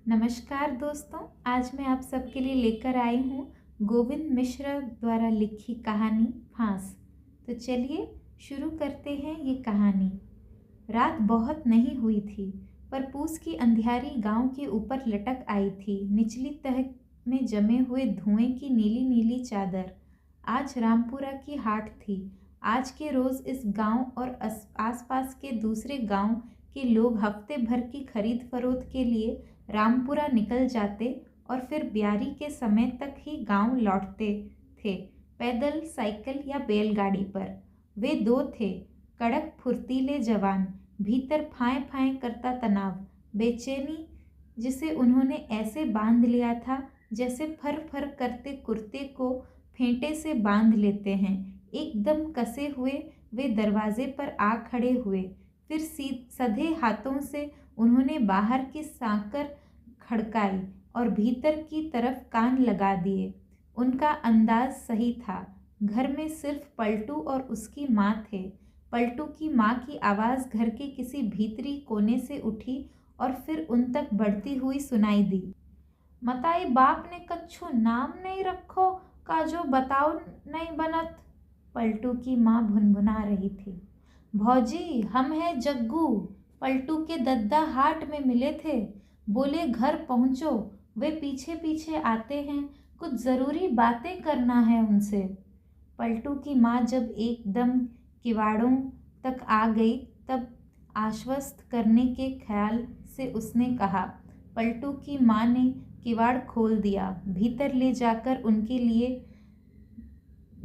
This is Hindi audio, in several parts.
नमस्कार दोस्तों, आज मैं आप सबके लिए लेकर आई हूँ गोविंद मिश्रा द्वारा लिखी कहानी फांस। तो चलिए शुरू करते हैं ये कहानी। रात बहुत नहीं हुई थी, पर पूस की अंधियारी गांव के ऊपर लटक आई थी। निचली तह में जमे हुए धुएं की नीली नीली चादर। आज रामपुरा की हाट थी। आज के रोज़ इस गांव और आसपास के दूसरे गांव के लोग हफ्ते भर की खरीद फरोख्त के लिए रामपुरा निकल जाते और फिर ब्यारी के समय तक ही गांव लौटते थे, पैदल, साइकिल या बैलगाड़ी पर। वे दो थे, कड़क फुर्तीले जवान, भीतर फाएं फाएं करता तनाव, बेचैनी जिसे उन्होंने ऐसे बांध लिया था जैसे फर फर करते कुर्ते को फेंटे से बांध लेते हैं। एकदम कसे हुए वे दरवाजे पर आ खड़े हुए। फिर सधे हाथों से उन्होंने बाहर की सांकर खड़काई और भीतर की तरफ कान लगा दिए। उनका अंदाज सही था। घर में सिर्फ पलटू और उसकी माँ थे। पलटू की माँ की आवाज़ घर के किसी भीतरी कोने से उठी और फिर उन तक बढ़ती हुई सुनाई दी। "मताई बाप ने कच्छू नाम नहीं रखो का जो बताओ नहीं बनत?" पलटू की माँ भुनभुना रही थी। "भौजी, हम हैं जग्गू। पलटू के दद्दा हाट में मिले थे, बोले घर पहुँचो। वे पीछे पीछे आते हैं, कुछ ज़रूरी बातें करना है उनसे।" पलटू की माँ जब एकदम किवाड़ों तक आ गई तब आश्वस्त करने के ख्याल से उसने कहा। पलटू की माँ ने किवाड़ खोल दिया। भीतर ले जाकर उनके लिए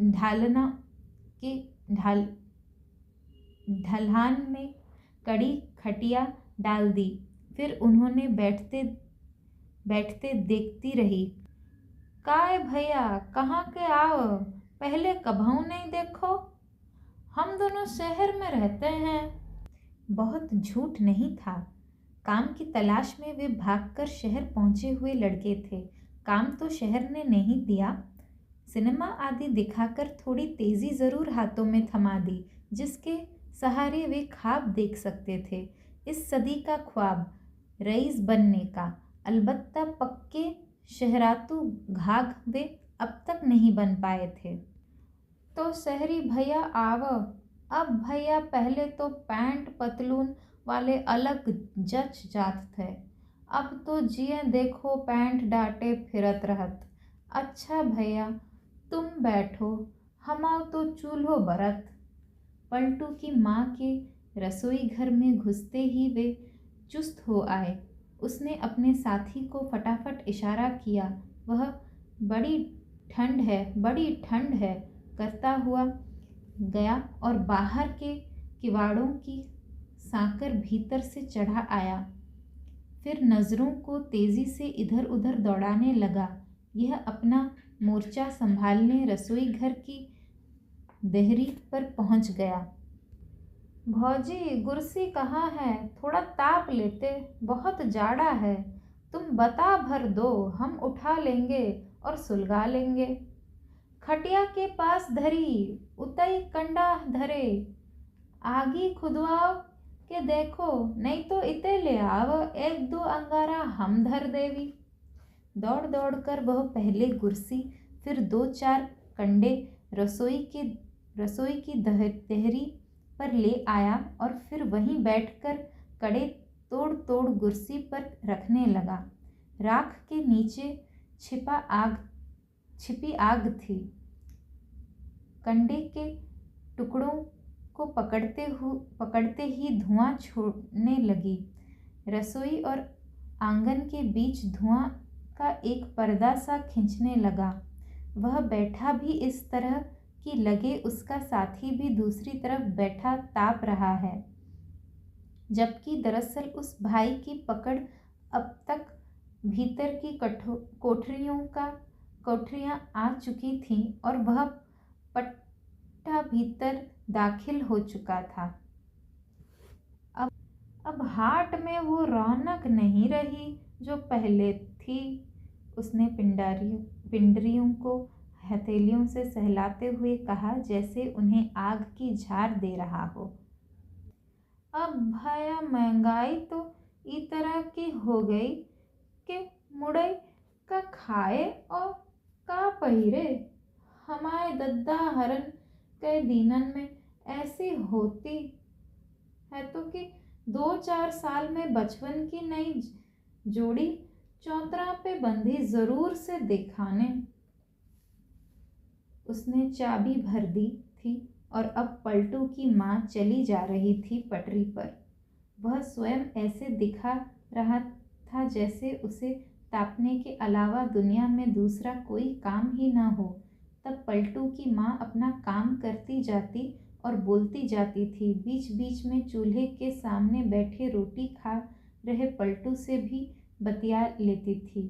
ढालना के ढलान में कड़ी खटिया डाल दी। फिर उन्होंने बैठते बैठते देखती रही। "काय भैया, कहाँ के आओ? पहले कभू नहीं देखो। हम दोनों शहर में रहते हैं।" बहुत झूठ नहीं था। काम की तलाश में वे भागकर शहर पहुंचे हुए लड़के थे। काम तो शहर ने नहीं दिया। सिनेमा आदि दिखाकर थोड़ी तेजी जरूर हाथों में थमा दी, जिसके सहारे वे ख्वाब देख सकते थे। इस सदी का ख्वाब, रईस बनने का। अलबत्ता पक्के शहरातू घाघ वे अब तक नहीं बन पाए थे। "तो शहरी भैया आव। अब भैया पहले तो पैंट पतलून वाले अलग जच जात थे, अब तो जिये देखो पैंट डाटे फिरत रहत। अच्छा भैया, तुम बैठो, हमाओ तो चूल्हो बरत।" पलटू की माँ के रसोई घर में घुसते ही वे चुस्त हो आए। उसने अपने साथी को फटाफट इशारा किया। वह "बड़ी ठंड है, बड़ी ठंड है" करता हुआ गया और बाहर के किवाड़ों की सांकर भीतर से चढ़ा आया। फिर नज़रों को तेजी से इधर उधर दौड़ाने लगा। यह अपना मोर्चा संभालने रसोई घर की देहरी पर पहुंच गया। "भौजी, कुर्सी कहाँ है? थोड़ा ताप लेते, बहुत जाड़ा है। तुम बता भर दो, हम उठा लेंगे और सुलगा लेंगे।" "खटिया के पास धरी, उतई कंडा धरे। आगी खुदवाओ के देखो, नहीं तो इते ले आव, एक दो अंगारा हम धर देवी।" दौड़ दौड़ कर वह पहले कुर्सी, फिर दो चार कंडे रसोई की देहरी पर ले आया और फिर वहीं बैठकर कड़े तोड़ तोड़ कुर्सी पर रखने लगा। राख के नीचे छिपी आग थी। कंडे के टुकड़ों को पकड़ते ही धुआं छोड़ने लगी। रसोई और आंगन के बीच धुआं का एक पर्दा सा खिंचने लगा। वह बैठा भी इस तरह कि लगे उसका साथी भी दूसरी तरफ बैठा ताप रहा है, जबकि दरअसल उस भाई की पकड़ अब तक भीतर की कोठरियां आ चुकी थीं और वह पट्टा भीतर दाखिल हो चुका था। अब हाट में वो रौनक नहीं रही जो पहले थी। उसने पिंडरियों को हथेलियों से सहलाते हुए कहा, जैसे उन्हें आग की झार दे रहा हो। "अब भया महंगाई तो ई तरह की हो गई के मुड़ई का खाए और का पहिरे। हमारे दद्दा हरन के दीनन में ऐसी होती है तो कि 2-4 साल में बचपन की नई जोड़ी चौतरा पे बंधी जरूर से दिखाने। उसने चाबी भर दी थी और अब पलटू की माँ चली जा रही थी पटरी पर। वह स्वयं ऐसे दिखा रहा था जैसे उसे तापने के अलावा दुनिया में दूसरा कोई काम ही न हो। तब पलटू की माँ अपना काम करती जाती और बोलती जाती थी। बीच बीच में चूल्हे के सामने बैठे रोटी खा रहे पलटू से भी बतिया लेती थी।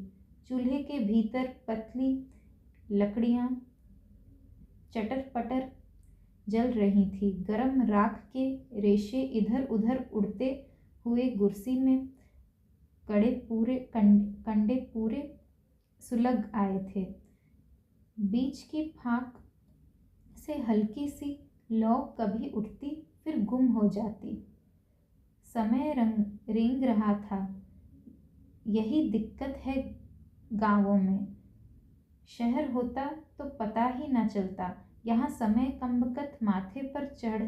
चूल्हे के भीतर पतली लकड़ियाँ चटर पटर जल रही थी। गरम राख के रेशे इधर उधर उड़ते हुए कुर्सी में कंडे पूरे सुलग आए थे। बीच की फाक से हल्की सी लौ कभी उठती फिर गुम हो जाती। समय रेंग रहा था। यही दिक्कत है गांवों में। शहर होता तो पता ही न चलता। यहाँ समय कमबख्त माथे पर चढ़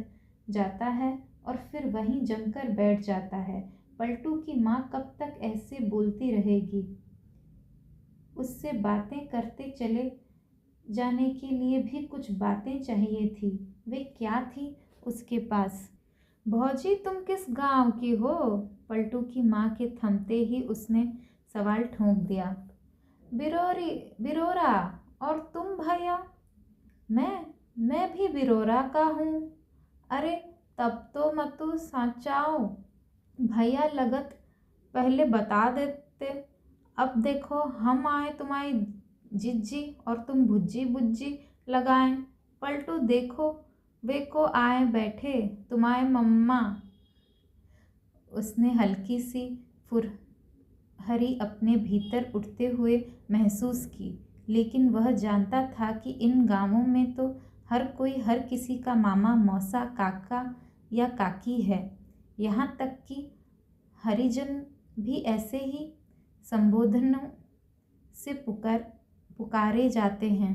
जाता है और फिर वहीं जमकर बैठ जाता है। पलटू की माँ कब तक ऐसे बोलती रहेगी? उससे बातें करते चले जाने के लिए भी कुछ बातें चाहिए थी। वे क्या थी उसके पास? भौजी, तुम किस गांव की हो? पलटू की माँ के थमते ही उसने सवाल ठोंक दिया। बिरोरा। और तुम भैया? मैं भी बिरोरा का हूँ। अरे तब तो मतु साचाओ भैया लगत पहले बता देते। अब देखो हम आए तुम्हारी जिज्जी और तुम भुज्जी बुज्जी लगाएं। पलटू देखो वे को आए बैठे तुम्हारे मम्मा। उसने हल्की सी फुरहरी अपने भीतर उठते हुए महसूस की। लेकिन वह जानता था कि इन गांवों में तो हर कोई हर किसी का मामा मौसा काका या काकी है। यहाँ तक कि हरिजन भी ऐसे ही संबोधनों से पुकारे जाते हैं।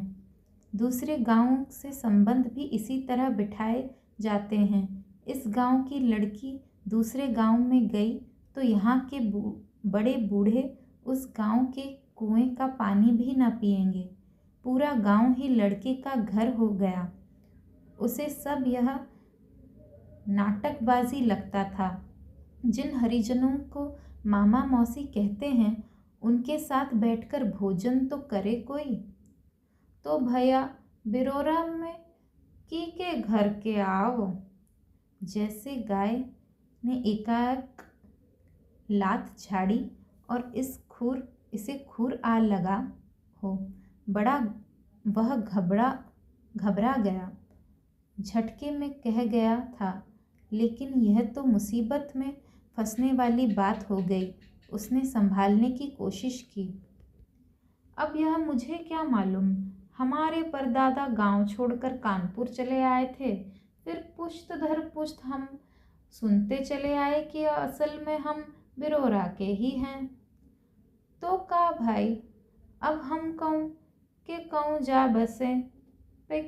दूसरे गांवों से संबंध भी इसी तरह बिठाए जाते हैं। इस गांव की लड़की दूसरे गांव में गई तो यहाँ के बड़े बूढ़े उस गांव के कुएं का पानी भी न पिएंगे। पूरा गांव ही लड़के का घर हो गया। उसे सब यह नाटकबाजी लगता था। जिन हरिजनों को मामा मौसी कहते हैं उनके साथ बैठकर भोजन तो करे कोई। तो भैया बिरोरा में के घर के आओ। जैसे गाय ने एकाएक लात झाड़ी और इसे खूर आ लगा हो। बड़ा वह घबरा गया। झटके में कह गया था। लेकिन यह तो मुसीबत में फंसने वाली बात हो गई। उसने संभालने की कोशिश की। अब यह मुझे क्या मालूम। हमारे परदादा गांव छोड़कर कानपुर चले आए थे। फिर पुश्त दर पुश्त हम सुनते चले आए कि असल में हम बिरोरा के ही हैं। तो का भाई, अब हम कहूँ जा बसे पे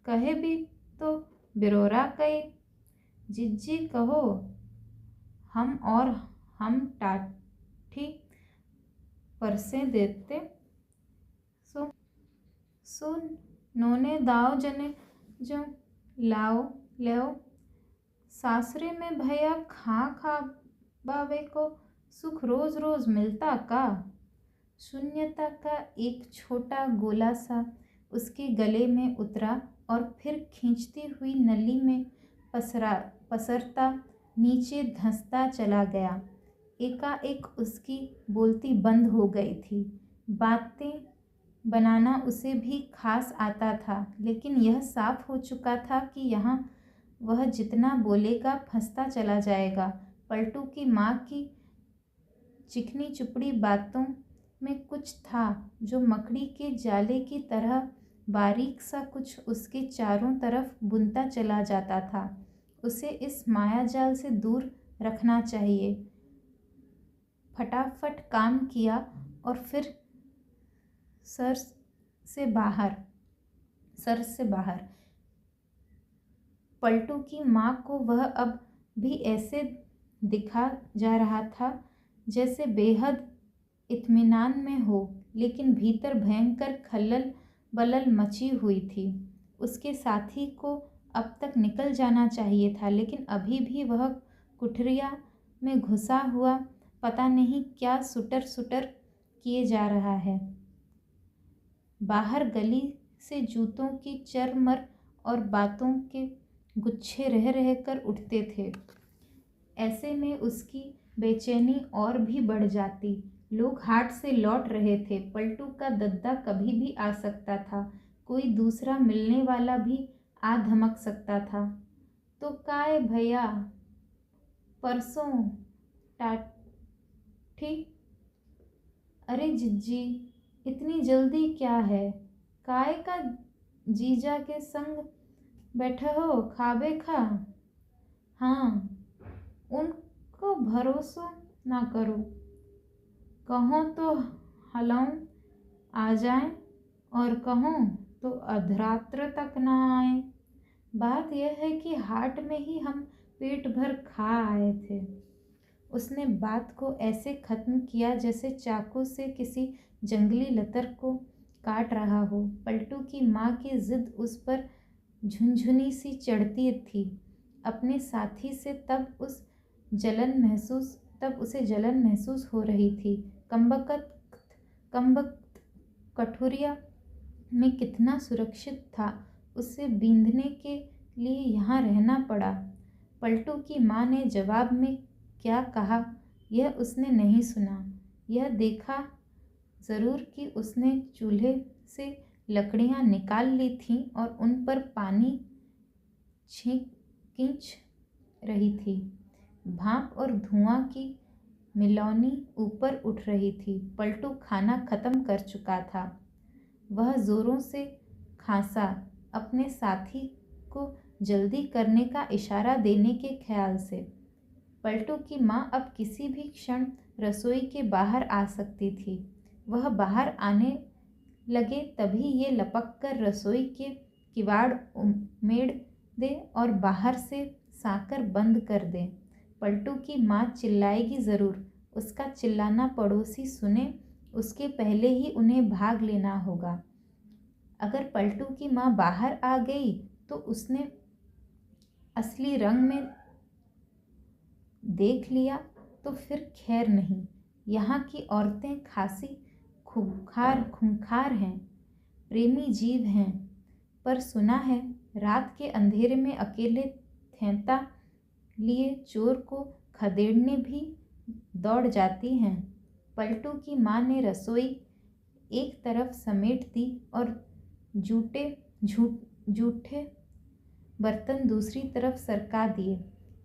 कहे भी तो बिरोरा कई जिज्जी कहो। हम टाठी परसे देते सो नोने दाव जने जो लाओ सासरे में भैया खा बावे को सुख रोज रोज मिलता का? शून्यता का एक छोटा गोला सा उसके गले में उतरा और फिर खींचती हुई नली में पसरता नीचे धंसता चला गया। एकाएक उसकी बोलती बंद हो गई थी। बातें बनाना उसे भी खास आता था। लेकिन यह साफ हो चुका था कि यहाँ वह जितना बोलेगा फंसता चला जाएगा। पलटू की माँ की चिकनी चुपड़ी बातों में कुछ था जो मकड़ी के जाले की तरह बारीक सा कुछ उसके चारों तरफ बुनता चला जाता था। उसे इस मायाजाल से दूर रखना चाहिए। फटाफट काम किया और फिर सर से बाहर पलटू की माँ को वह अब भी ऐसे दिखा जा रहा था जैसे बेहद इत्मीनान में हो, लेकिन भीतर भयंकर खलल बलल मची हुई थी। उसके साथी को अब तक निकल जाना चाहिए था, लेकिन अभी भी वह कुठरिया में घुसा हुआ पता नहीं क्या सुटर सुटर किए जा रहा है। बाहर गली से जूतों की चरमर और बातों के गुच्छे रह रह कर उठते थे। ऐसे में उसकी बेचैनी और भी बढ़ जाती। लोग हाट से लौट रहे थे। पलटू का दद्दा कभी भी आ सकता था, कोई दूसरा मिलने वाला भी आ धमक सकता था। तो काय भैया परसों टाठी? अरे जिज्जी, इतनी जल्दी क्या है? काय का जीजा के संग बैठे हो खाबे खा? हाँ, उनको भरोसा ना करो, कहो तो हलाऊं आ जाए और कहो तो अधरात्र तक ना आए। बात यह है कि हाट में ही हम पेट भर खा आए थे। उसने बात को ऐसे खत्म किया जैसे चाकू से किसी जंगली लतर को काट रहा हो। पलटू की माँ की जिद उस पर झुनझुनी सी चढ़ती थी। अपने साथी से तब उसे जलन महसूस हो रही थी। कमबख्त कठोरिया में कितना सुरक्षित था, उसे बींधने के लिए यहाँ रहना पड़ा। पलटू की माँ ने जवाब में क्या कहा यह उसने नहीं सुना। यह देखा ज़रूर कि उसने चूल्हे से लकड़ियाँ निकाल ली थीं और उन पर पानी खींच रही थी। भाप और धुआं की मिलौनी ऊपर उठ रही थी। पलटू खाना खत्म कर चुका था। वह जोरों से खांसा, अपने साथी को जल्दी करने का इशारा देने के ख्याल से। पलटू की माँ अब किसी भी क्षण रसोई के बाहर आ सकती थी। वह बाहर आने लगे तभी ये लपक कर रसोई के किवाड़ उमेड़ दे और बाहर से साकर बंद कर दे। पलटू की माँ चिल्लाएगी ज़रूर। उसका चिल्लाना पड़ोसी सुने उसके पहले ही उन्हें भाग लेना होगा। अगर पलटू की माँ बाहर आ गई तो उसने असली रंग में देख लिया तो फिर खैर नहीं। यहाँ की औरतें खासी खूंखार हैं, प्रेमी जीव हैं, पर सुना है रात के अंधेरे में अकेले थैता लिए चोर को खदेड़ने भी दौड़ जाती हैं। पलटू की माँ ने रसोई एक तरफ समेट दी और जूठे बर्तन दूसरी तरफ सरका दिए।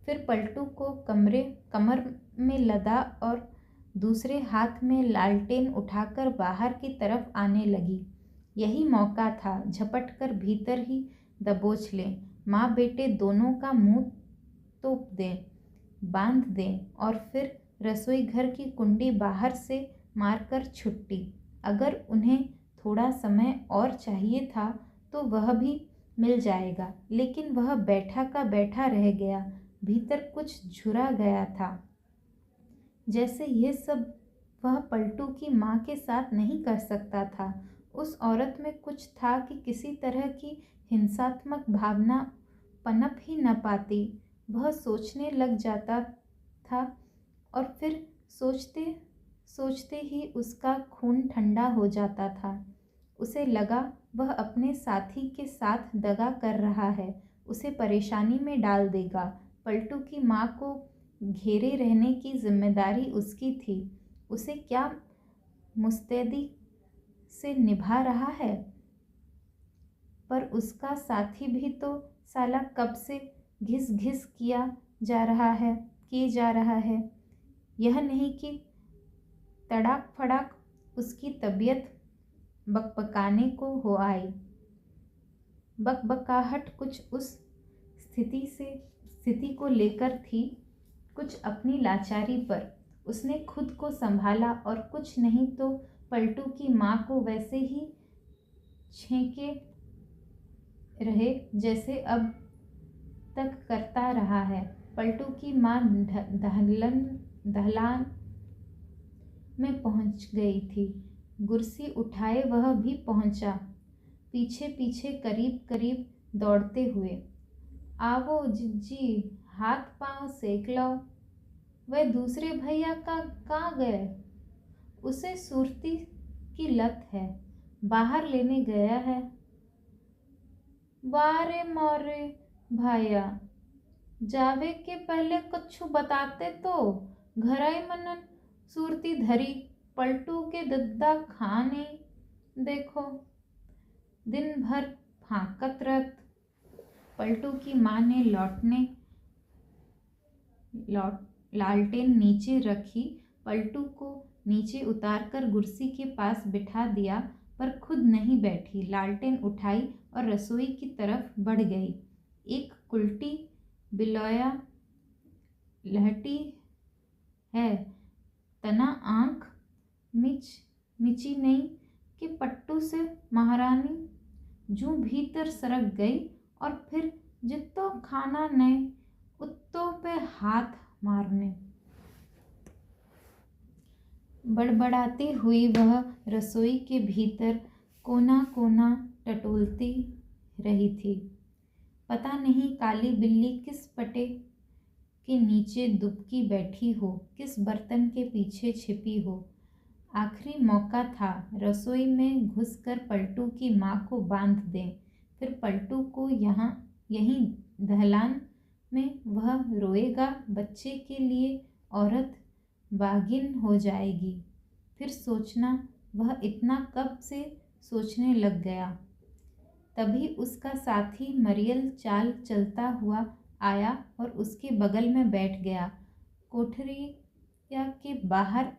फिर पलटू को कमर में लदा और दूसरे हाथ में लालटेन उठाकर बाहर की तरफ आने लगी। यही मौका था, झपट कर भीतर ही दबोच लें। माँ बेटे दोनों का मुंह तोप दें, बांध दें और फिर रसोई घर की कुंडी बाहर से मारकर छुट्टी। अगर उन्हें थोड़ा समय और चाहिए था तो वह भी मिल जाएगा, लेकिन वह बैठा का बैठा रह गया। भीतर कुछ झुरा गया था, जैसे ये सब वह पलटू की माँ के साथ नहीं कर सकता था। उस औरत में कुछ था कि किसी तरह की हिंसात्मक भावना पनप ही न पाती। वह सोचने लग जाता था और फिर सोचते सोचते ही उसका खून ठंडा हो जाता था। उसे लगा वह अपने साथी के साथ दगा कर रहा है, उसे परेशानी में डाल देगा। पलटू की माँ को घेरे रहने की जिम्मेदारी उसकी थी। उसे क्या मुस्तैदी से निभा रहा है, पर उसका साथी भी तो साला कब से घिस घिस किए जा रहा है। यह नहीं कि तड़ाक फड़ाक उसकी तबीयत बकबकाने को हो आई। बकबकाहट कुछ उस स्थिति को लेकर थी, कुछ अपनी लाचारी पर। उसने खुद को संभाला और कुछ नहीं तो पलटू की माँ को वैसे ही छेंके रहे जैसे अब तक करता रहा है। पलटू की माँ दहलान में पहुंच गई थी। कुर्सी उठाए वह भी पहुंचा, पीछे पीछे करीब करीब दौड़ते हुए। आवो जिज्जी, हाथ पांव सेक लो। वह दूसरे भैया का कहाँ गए? उसे सुरती की लत है, बाहर लेने गया है। वारे मोरे भाया, जावे के पहले कछु बताते तो घराई मनन सूरती धरी। पलटू के दद्दा खाने देखो, दिन भर फांकत रत। पलटू की माँ ने लालटेन नीचे रखी, पलटू को नीचे उतारकर कुर्सी के पास बिठा दिया, पर खुद नहीं बैठी। लालटेन उठाई और रसोई की तरफ बढ़ गई। एक कुल्टी बिलोया लहटी है, तना आंख मिची नहीं कि पट्टू से महारानी जू भीतर सरक गई और फिर जित्तो खाना नए उत्तों पे हाथ मारने। बड़बड़ाती हुई वह रसोई के भीतर कोना कोना टटोलती रही थी। पता नहीं काली बिल्ली किस पटे के नीचे दुबकी बैठी हो, किस बर्तन के पीछे छिपी हो। आखिरी मौका था, रसोई में घुसकर पलटू की माँ को बांध दें, फिर पलटू को यहीं दहलान में वह रोएगा, बच्चे के लिए औरत बागिन हो जाएगी। फिर सोचना, वह इतना कब से सोचने लग गया। तभी उसका साथी मरियल चाल चलता हुआ आया और उसके बगल में बैठ गया। कोठरिया के बाहर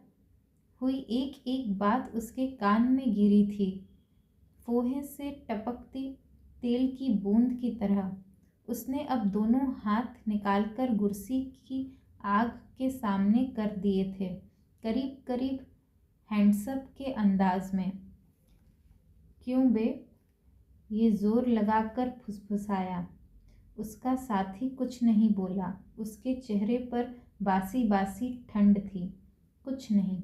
हुई एक एक बात उसके कान में गिरी थी, फोहे से टपकती तेल की बूंद की तरह। उसने अब दोनों हाथ निकालकर कुर्सी की आग के सामने कर दिए थे, करीब करीब हैंडसप के अंदाज में। क्यों बे? ये जोर लगाकर फुसफुसाया। उसका साथी कुछ नहीं बोला। उसके चेहरे पर बासी बासी ठंड थी। कुछ नहीं।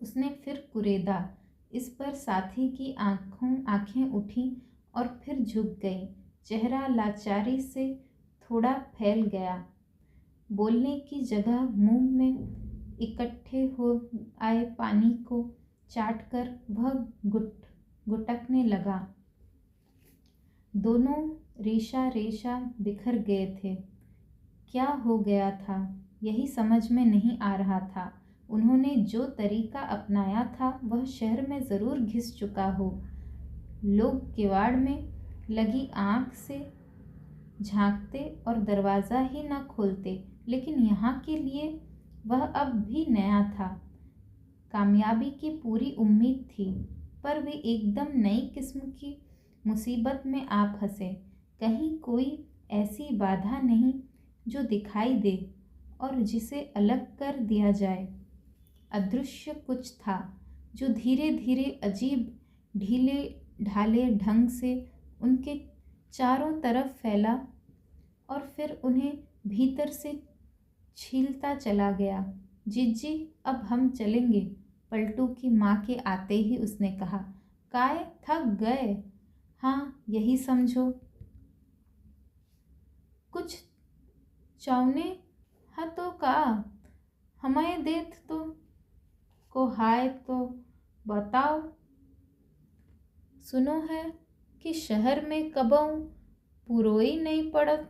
उसने फिर कुरेदा। इस पर साथी की आंखें उठी और फिर झुक गई। चेहरा लाचारी से थोड़ा फैल गया। बोलने की जगह मुंह में इकट्ठे हो आए पानी को चाटकर वह गुटकने लगा। दोनों रेशा रेशा बिखर गए थे। क्या हो गया था, यही समझ में नहीं आ रहा था। उन्होंने जो तरीका अपनाया था वह शहर में ज़रूर घिस चुका हो। लोग किवाड़ में लगी आँख से झांकते और दरवाज़ा ही न खोलते, लेकिन यहाँ के लिए वह अब भी नया था। कामयाबी की पूरी उम्मीद थी, पर वे एकदम नई किस्म की मुसीबत में आ फंसे। कहीं कोई ऐसी बाधा नहीं जो दिखाई दे और जिसे अलग कर दिया जाए। अदृश्य कुछ था जो धीरे धीरे अजीब ढीले ढाले ढंग से उनके चारों तरफ फैला और फिर उन्हें भीतर से छीलता चला गया। जिज्जी, अब हम चलेंगे, पलटू की माँ के आते ही उसने कहा। काय थक गए? हाँ, यही समझो। कुछ चावने हा तो का हमें देत तो को हाय तो बताओ। सुनो है कि शहर में कबहू पुरोई नहीं पड़त।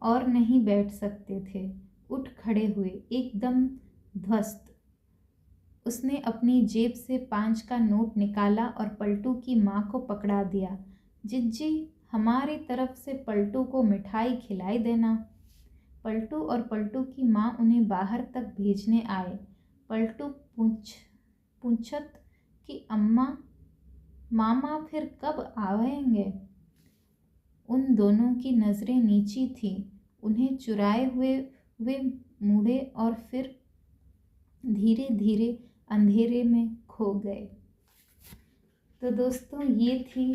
और नहीं बैठ सकते थे, उठ खड़े हुए एकदम ध्वस्त। उसने अपनी जेब से 5 का नोट निकाला और पलटू की माँ को पकड़ा दिया। जिज्जी, हमारी तरफ से पलटू को मिठाई खिलाई देना। पलटू और पलटू की माँ उन्हें बाहर तक भेजने आए। पलटू पूछत कि अम्मा मामा फिर कब आवेंगे? उन दोनों की नज़रें नीची थीं। उन्हें चुराए हुए वे मुड़े और फिर धीरे धीरे अंधेरे में खो गए। तो दोस्तों, ये थी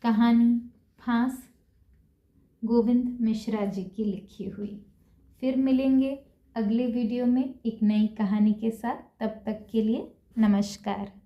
कहानी फांस, गोविंद मिश्रा जी की लिखी हुई। फिर मिलेंगे अगले वीडियो में एक नई कहानी के साथ। तब तक के लिए नमस्कार।